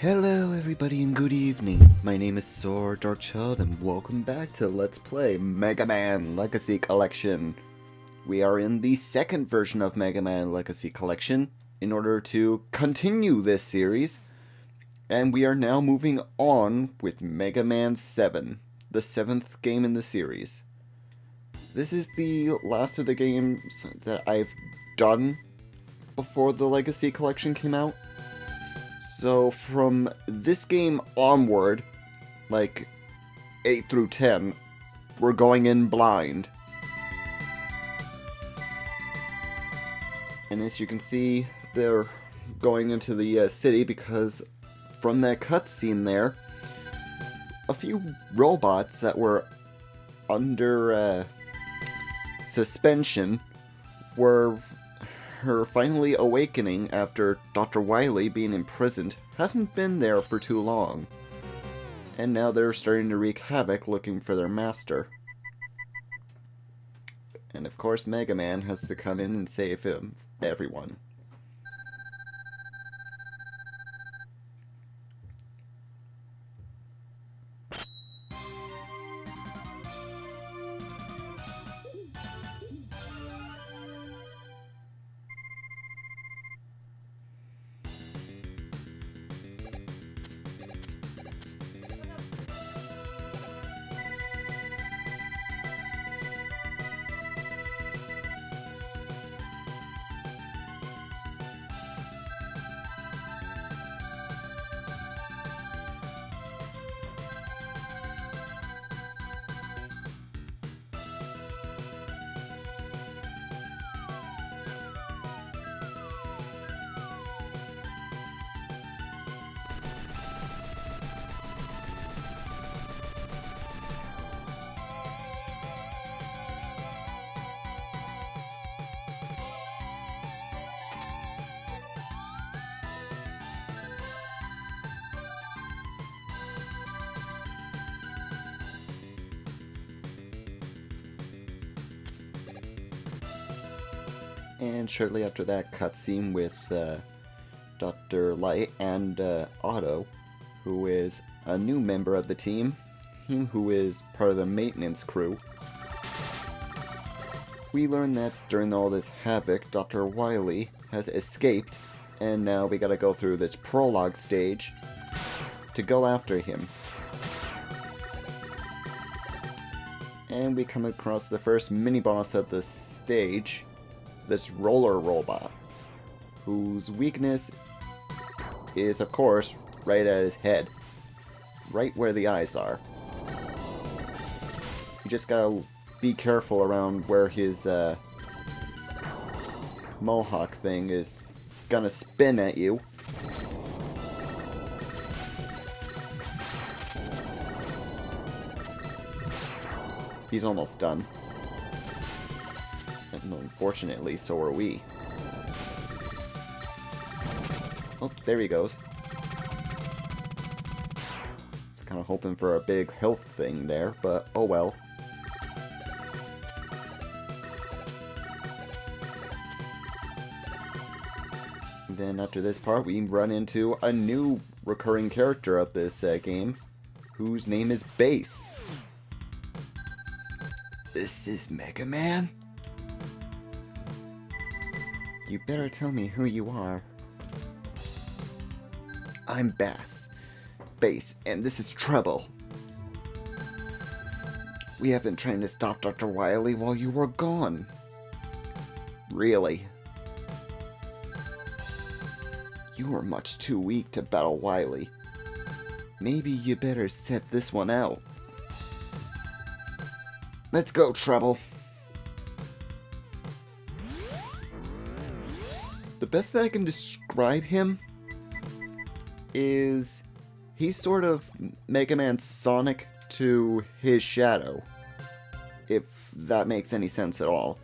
Hello everybody and good evening. My name is Sor Darkchild and welcome back to Let's Play Mega Man Legacy Collection. We are in the second version of Mega Man Legacy Collection in order to continue this series, and we are now moving on with Mega Man 7, the 7th game in the series. This is the last of the games that I've done before the Legacy Collection came out. So from this game onward, like 8 through 10, we're going in blind. And as you can see, they're going into the city because from that cutscene there, a few robots that were under suspension were finally awakening after Dr. Wily being imprisoned hasn't been there for too long. And now they're starting to wreak havoc looking for their master. And of course Mega Man has to come in and save everyone. And shortly after that cutscene with Dr. Light and Otto, who is a new member of the team, who is part of the maintenance crew. We learn that during all this havoc, Dr. Wily has escaped, and now we gotta go through this prologue stage to go after him. And we come across the first mini-boss of the stage, this roller robot, whose weakness is, of course, right at his head, right where the eyes are. You just gotta be careful around where his mohawk thing is gonna spin at you. He's almost done. And unfortunately, so are we. Oh, there he goes. Just kind of hoping for a big health thing there, but oh well. And then after this part, we run into a new recurring character of this game, whose name is Bass. This is Mega Man? You better tell me who you are. I'm Bass, and this is Trouble. We have been trying to stop Dr. Wily while you were gone. Really? You were much too weak to battle Wily. Maybe you better set this one out. Let's go, Trouble. The best that I can describe him is he's sort of Mega Man Sonic to his shadow, if that makes any sense at all.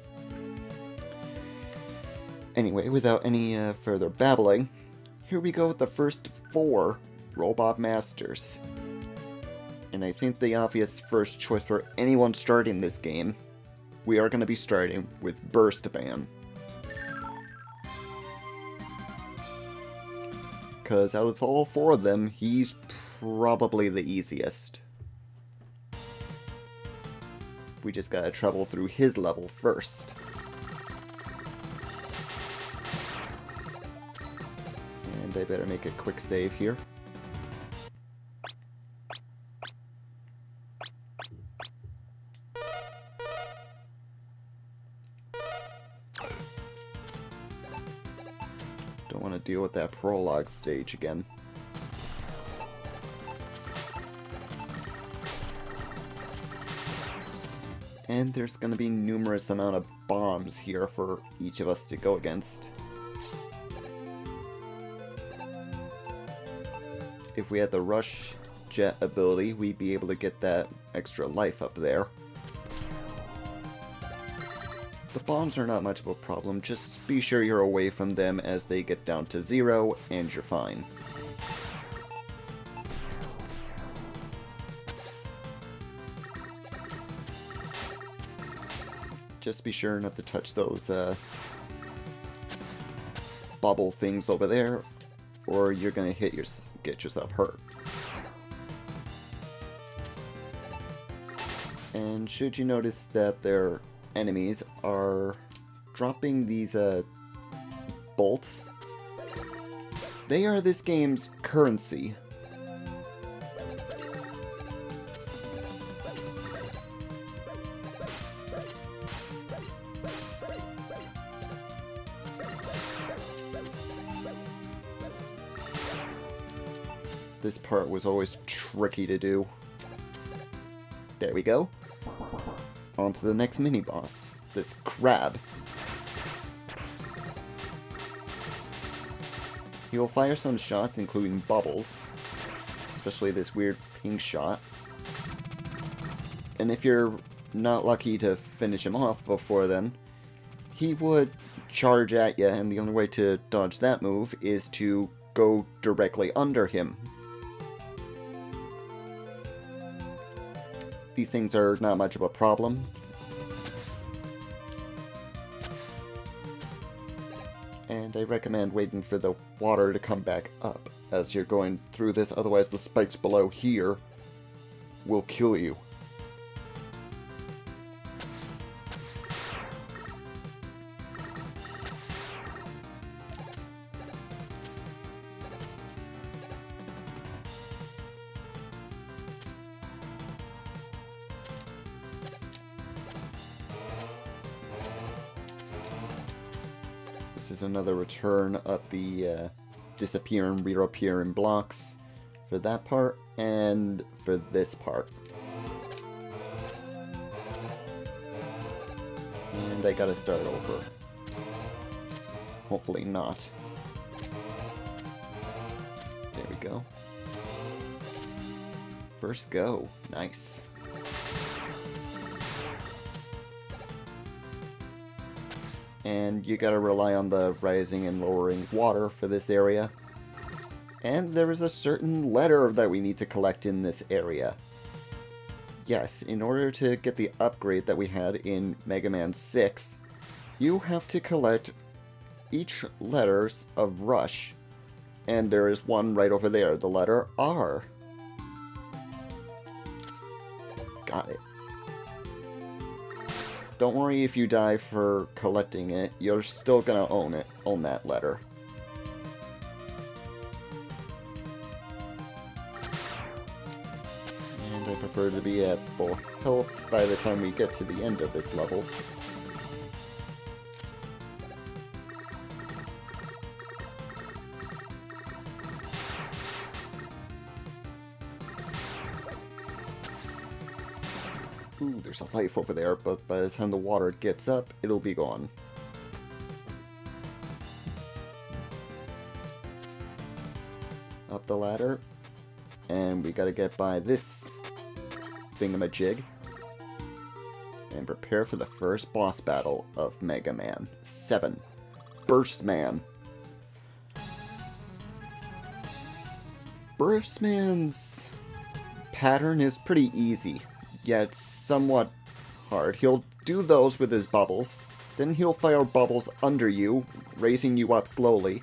Anyway, without any further babbling, here we go with the first 4 Robot Masters. And I think the obvious first choice for anyone starting this game, we are going to be starting with Burst Man. because out of all 4 of them, he's probably the easiest. We just gotta travel through his level first. And I better make a quick save here. Don't want to deal with that prologue stage again. And there's going to be numerous amount of bombs here for each of us to go against. If we had the rush jet ability, we'd be able to get that extra life up there. The bombs are not much of a problem, just be sure you're away from them as they get down to 0 and you're fine. Just be sure not to touch those bubble things over there, or you're gonna get yourself hurt. And should you notice that their enemies are dropping these bolts, they are this game's currency. This part was always tricky to do. There we go. On to the next mini-boss, this crab. He will fire some shots, including bubbles, especially this weird pink shot. And if you're not lucky to finish him off before then, he would charge at you, and the only way to dodge that move is to go directly under him. These things are not much of a problem. And I recommend waiting for the water to come back up as you're going through this, otherwise the spikes below here will kill you. This is another return up the disappear and reappear in blocks for that part, and for this part. And I gotta start over. Hopefully not. There we go. First go. Nice. And you gotta rely on the rising and lowering water for this area. And there is a certain letter that we need to collect in this area. Yes, in order to get the upgrade that we had in Mega Man 6, you have to collect each letters of Rush. And there is one right over there, the letter R. Got it. Don't worry if you die for collecting it, you're still gonna own that letter. And I prefer to be at full health by the time we get to the end of this level. Ooh, there's a life over there, but by the time the water gets up, it'll be gone. Up the ladder, and we gotta get by this thingamajig, and prepare for the first boss battle of Mega Man 7. Burst Man. Burst Man's pattern is pretty easy, yet somewhat hard. He'll do those with his bubbles, then he'll fire bubbles under you, raising you up slowly.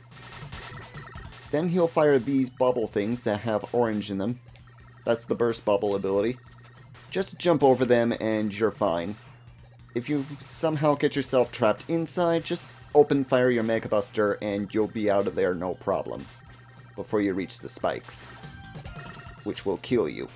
Then he'll fire these bubble things that have orange in them. That's the burst bubble ability. Just jump over them and you're fine. If you somehow get yourself trapped inside, just open fire your Mega Buster and you'll be out of there no problem. Before you reach the spikes, which will kill you.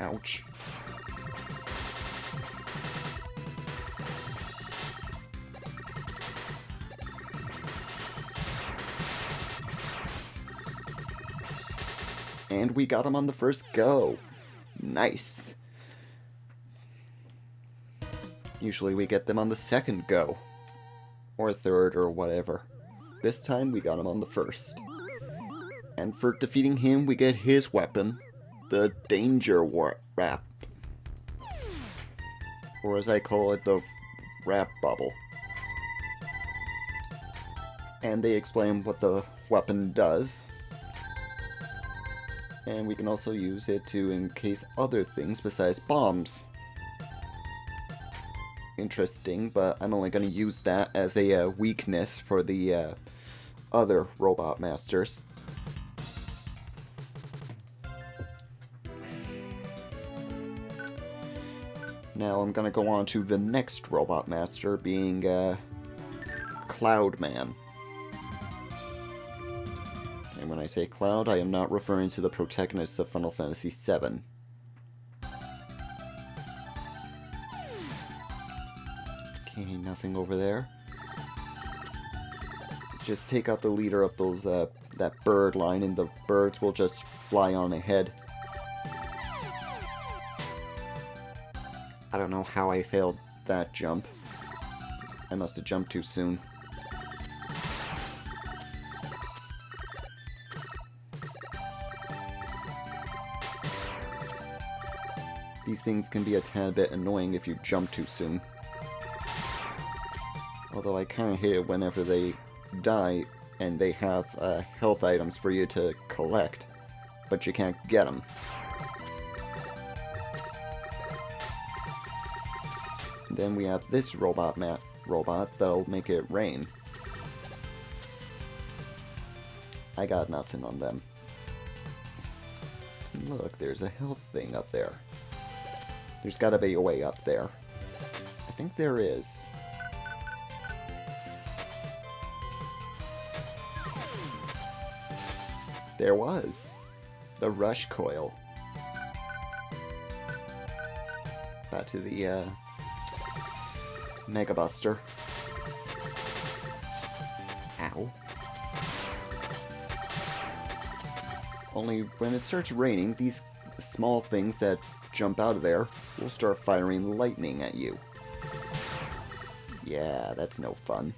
Ouch. And we got him on the first go. Nice. Usually we get them on the second go. Or third or whatever. This time we got him on the first. And for defeating him we get his weapon, the Danger Wrap. Or as I call it, the Wrap Bubble. And they explain what the weapon does. And we can also use it to encase other things besides bombs. Interesting, but I'm only going to use that as a weakness for the other Robot Masters. Now I'm going to go on to the next Robot Master, being Cloudman. And when I say Cloud, I am not referring to the protagonist of Final Fantasy VII. Okay, nothing over there. Just take out the leader of those that bird line, and the birds will just fly on ahead. I don't know how I failed that jump. I must have jumped too soon. These things can be a tad bit annoying if you jump too soon. Although I kind of hate it whenever they die and they have health items for you to collect, but you can't get them. Then we have this robot that'll make it rain. I got nothing on them. Look, there's a health thing up there. There's gotta be a way up there. I think there is. There was. The rush coil. Back to the Mega Buster. Ow. Only when it starts raining, these small things that jump out of there will start firing lightning at you. Yeah, that's no fun.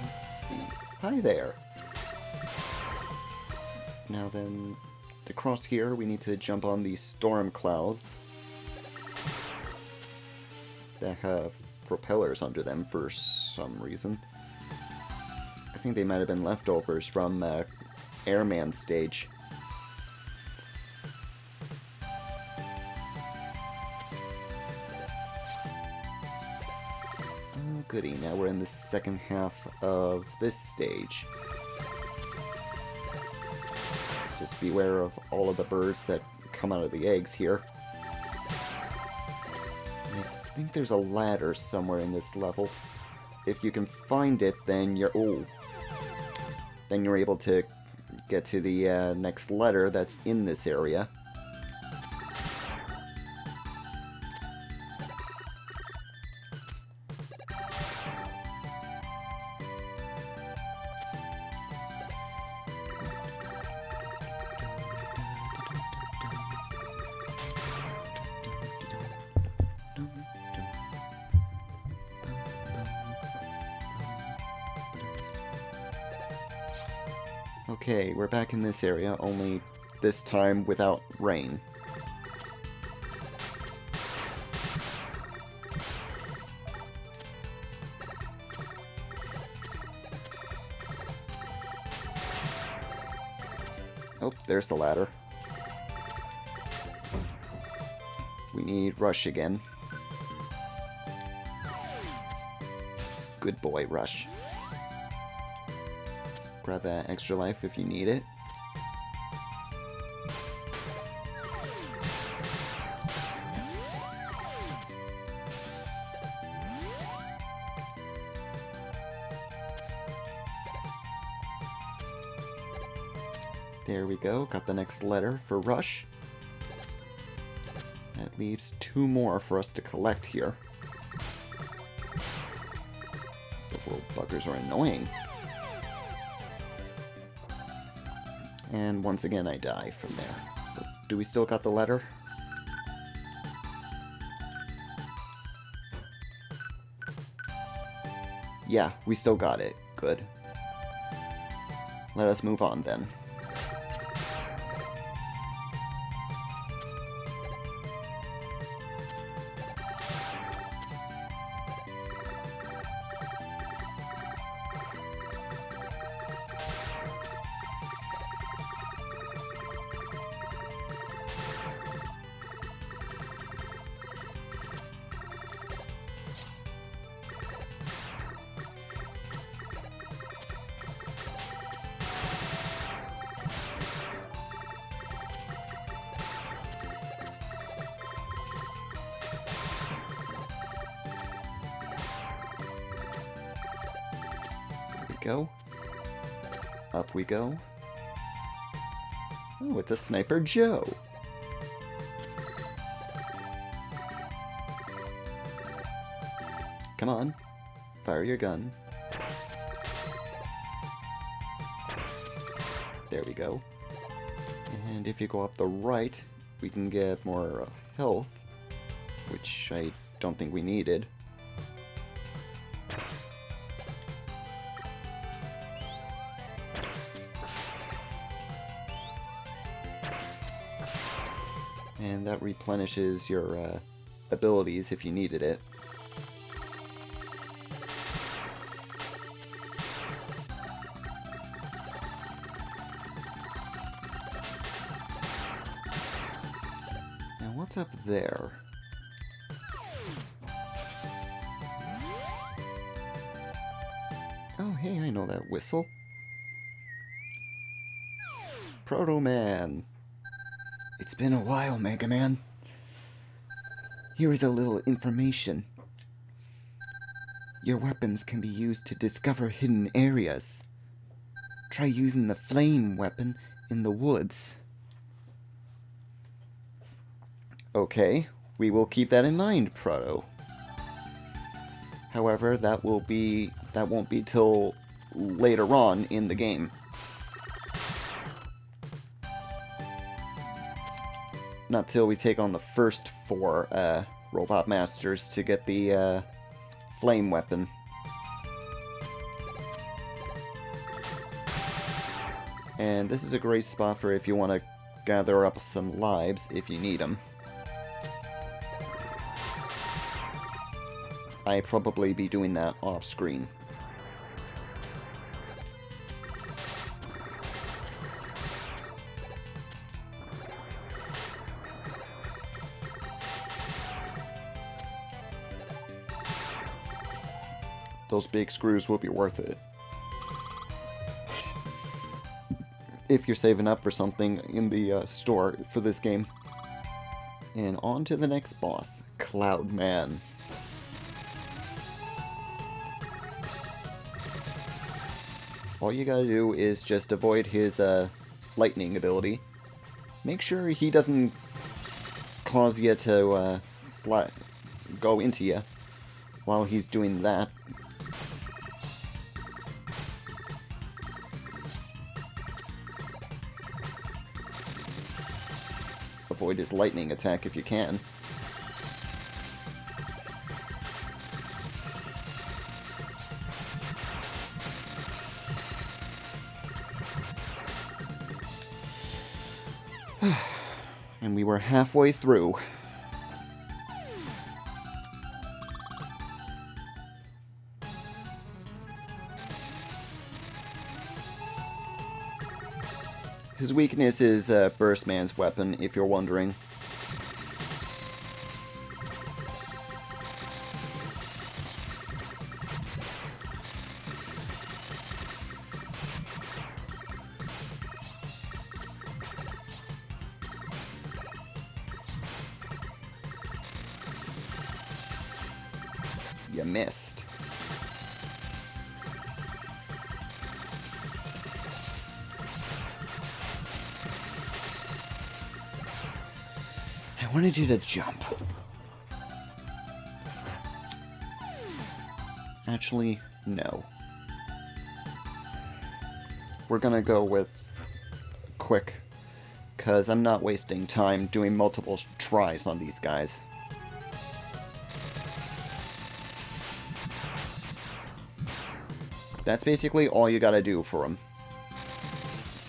Let's see. Hi there. Now then, to cross here, we need to jump on these storm clouds that have propellers under them for some reason. I think they might have been leftovers from Airman stage. Oh goody, now we're in the second half of this stage. Just beware of all of the birds that come out of the eggs here. I think there's a ladder somewhere in this level. If you can find it, then you're... oh. Then you're able to get to the next letter that's in this area. Okay, we're back in this area, only this time without rain. Oh, there's the ladder. We need Rush again. Good boy, Rush. Grab that extra life if you need it. There we go, got the next letter for Rush. That leaves 2 more for us to collect here. Those little buggers are annoying. And once again I die from there. But do we still got the letter? Yeah, we still got it. Good. Let us move on then. Go. Up we go. Oh, it's a Sniper Joe. Come on. Fire your gun. There we go. And if you go up the right, we can get more health, which I don't think we needed. And that replenishes your abilities if you needed it. Now what's up there? Oh hey, I know that whistle. Proto Man. It's been a while, Mega Man. Here is a little information. Your weapons can be used to discover hidden areas. Try using the flame weapon in the woods. Okay, we will keep that in mind, Proto. However, that won't be till later on in the game. Not till we take on the first 4 Robot Masters to get the flame weapon. And this is a great spot for if you want to gather up some lives if you need them. I'd probably be doing that off screen. Those big screws will be worth it. If you're saving up for something in the store for this game. And on to the next boss, Cloud Man. All you gotta do is just avoid his lightning ability. Make sure he doesn't cause you to go into you while he's doing that. Avoid his lightning attack if you can. And we were halfway through. His weakness is Burst Man's weapon, if you're wondering. You missed. I wanted you to jump. Actually, no. We're gonna go with quick, because I'm not wasting time doing multiple tries on these guys. That's basically all you gotta do for him.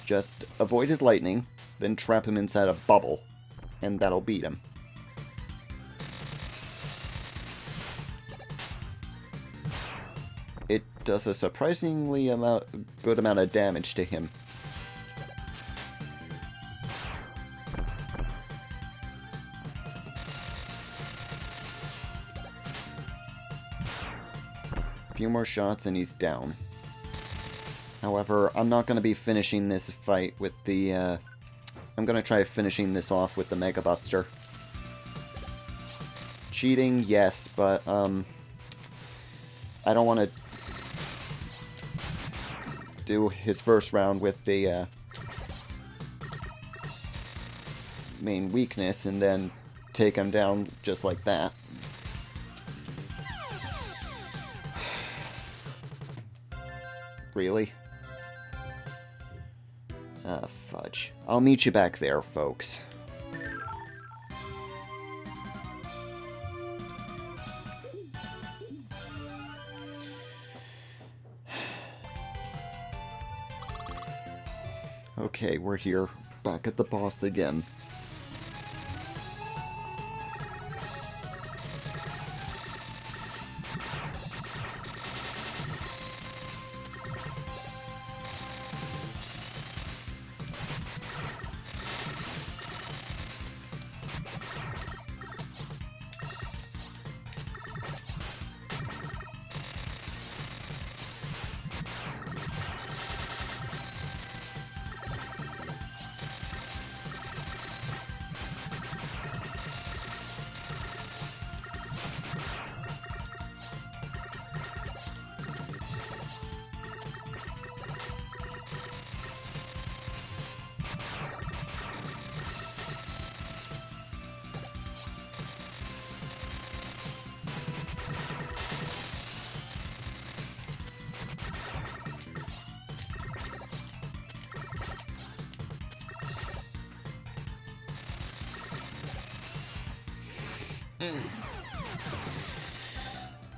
Just avoid his lightning, then trap him inside a bubble, and that'll beat him. It does a surprisingly good amount of damage to him. A few more shots and he's down. However, I'm not going to be finishing this fight with the, I'm going to try finishing this off with the Mega Buster. Cheating, yes, but, I don't want to do his first round with the, main weakness and then take him down just like that. Really? Ah, fudge. I'll meet you back there, folks. Okay, we're here. Back at the boss again.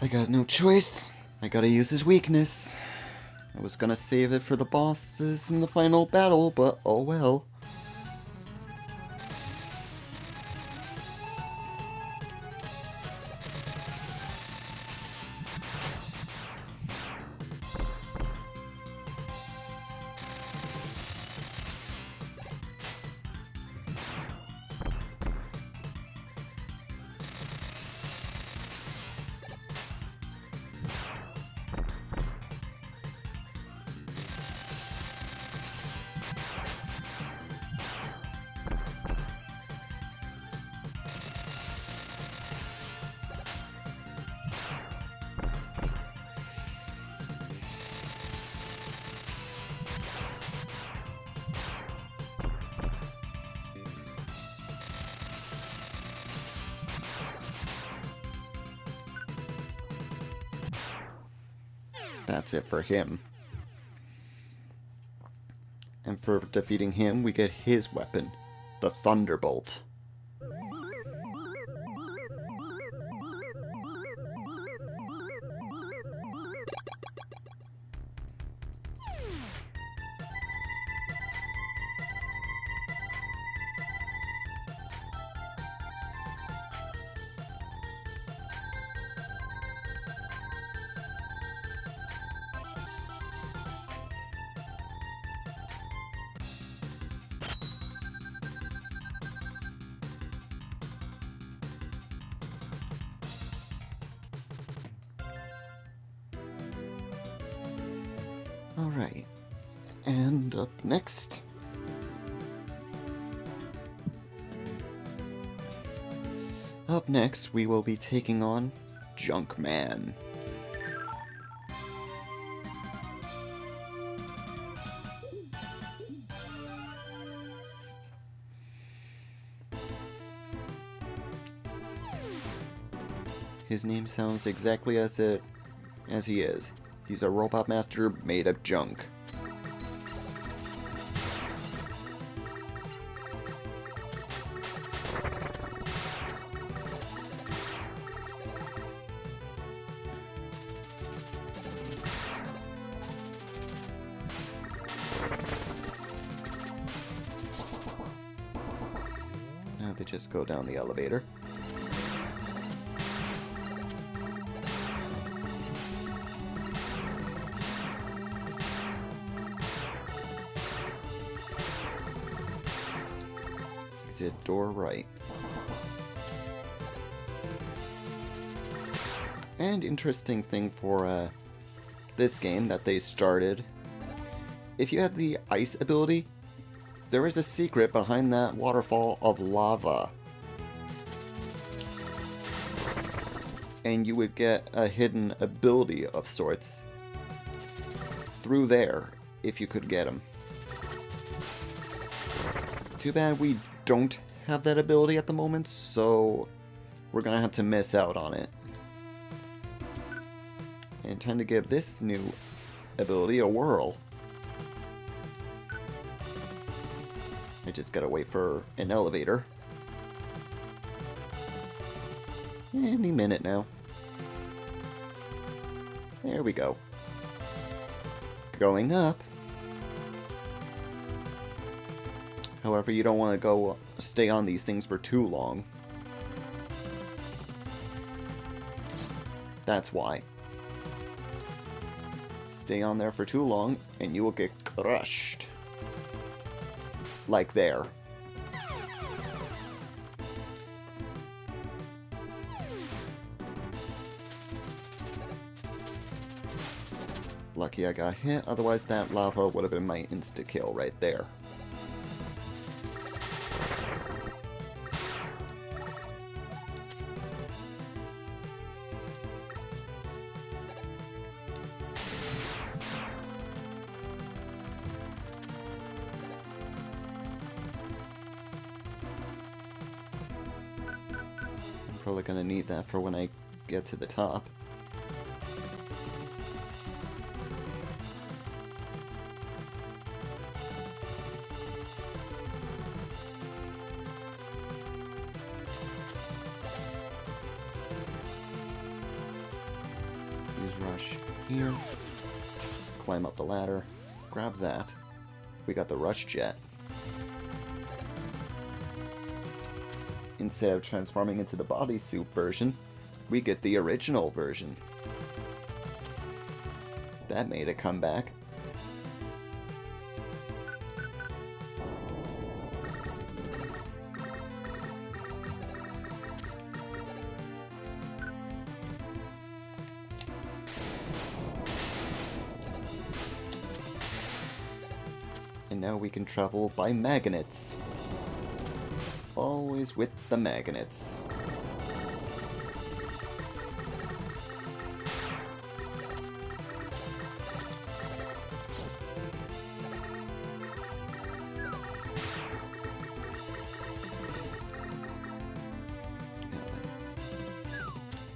I got no choice. I gotta use his weakness. I was gonna save it for the bosses in the final battle, but oh well. That's it for him. And for defeating him, we get his weapon, the Thunderbolt. Alright. And up next... Up next, we will be taking on Junkman. His name sounds exactly as he is. He's a robot master made of junk. Now they just go down the elevator. Exit door right. And interesting thing for this game that they started, if you had the ice ability, there is a secret behind that waterfall of lava. And you would get a hidden ability of sorts through there if you could get them. Too bad we don't have that ability at the moment, so we're gonna have to miss out on it. And time to give this new ability a whirl. I just gotta wait for an elevator. Any minute now. There we go. Going up. However, you don't want to stay on these things for too long. That's why. Stay on there for too long, and you will get crushed. Like there. Lucky I got hit, otherwise that lava would have been my insta-kill right there. Probably gonna need that for when I get to the top. Use rush here. Climb up the ladder. Grab that. We got the rush jet. Instead of transforming into the bodysuit version, we get the original version. That made a comeback. And now we can travel by magnets. Always with the magnets.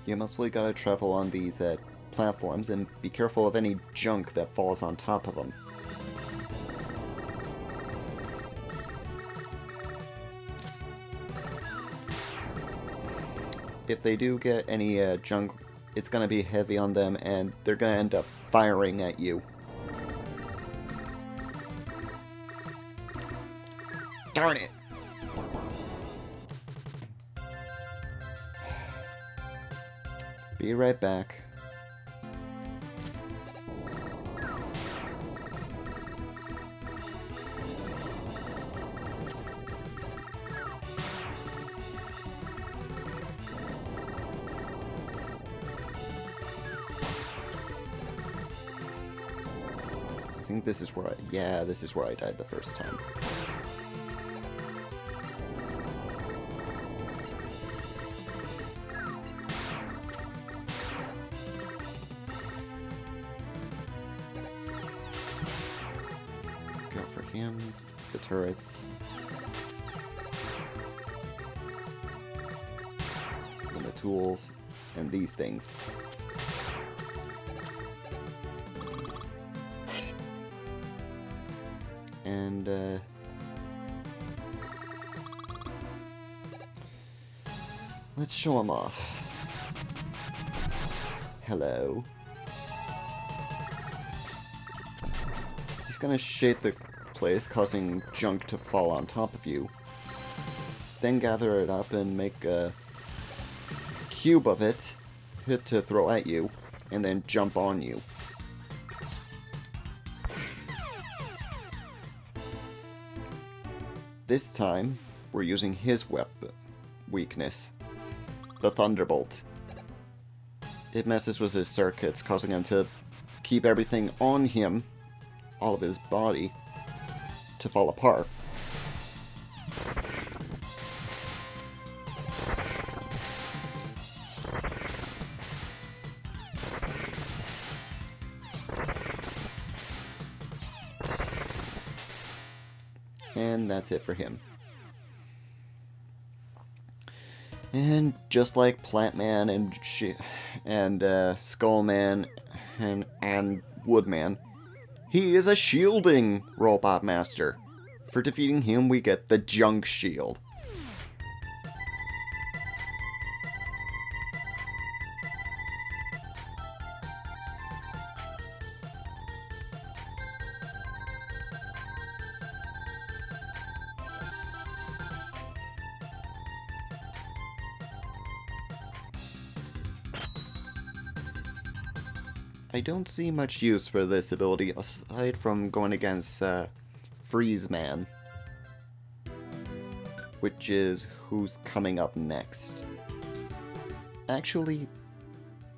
You mostly gotta travel on these platforms and be careful of any junk that falls on top of them. If they do get any junk, it's gonna be heavy on them and they're gonna end up firing at you. Darn it! Be right back. think this is where this is where I died the first time. Go for him, the turrets. And the tools, and these things. And, let's show him off. Hello. He's gonna shade the place, causing junk to fall on top of you. Then gather it up and make a cube of it to throw at you, and then jump on you. This time, we're using his weakness, the Thunderbolt. It messes with his circuits, causing him to keep everything on him, all of his body, to fall apart. And that's it for him. And just like Plant Man and Skull Man and Woodman, he is a shielding robot master. For defeating him, we get the Junk Shield. I don't see much use for this ability aside from going against Freeze Man, which is who's coming up next. Actually,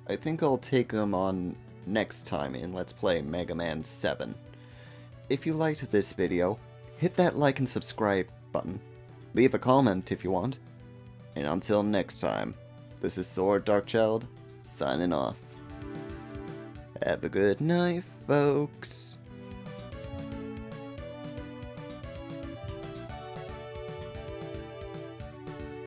I think I'll take him on next time in Let's Play Mega Man 7. If you liked this video, hit that like and subscribe button. Leave a comment if you want. And until next time, this is Sword Darkchild, signing off. Have a good night, folks.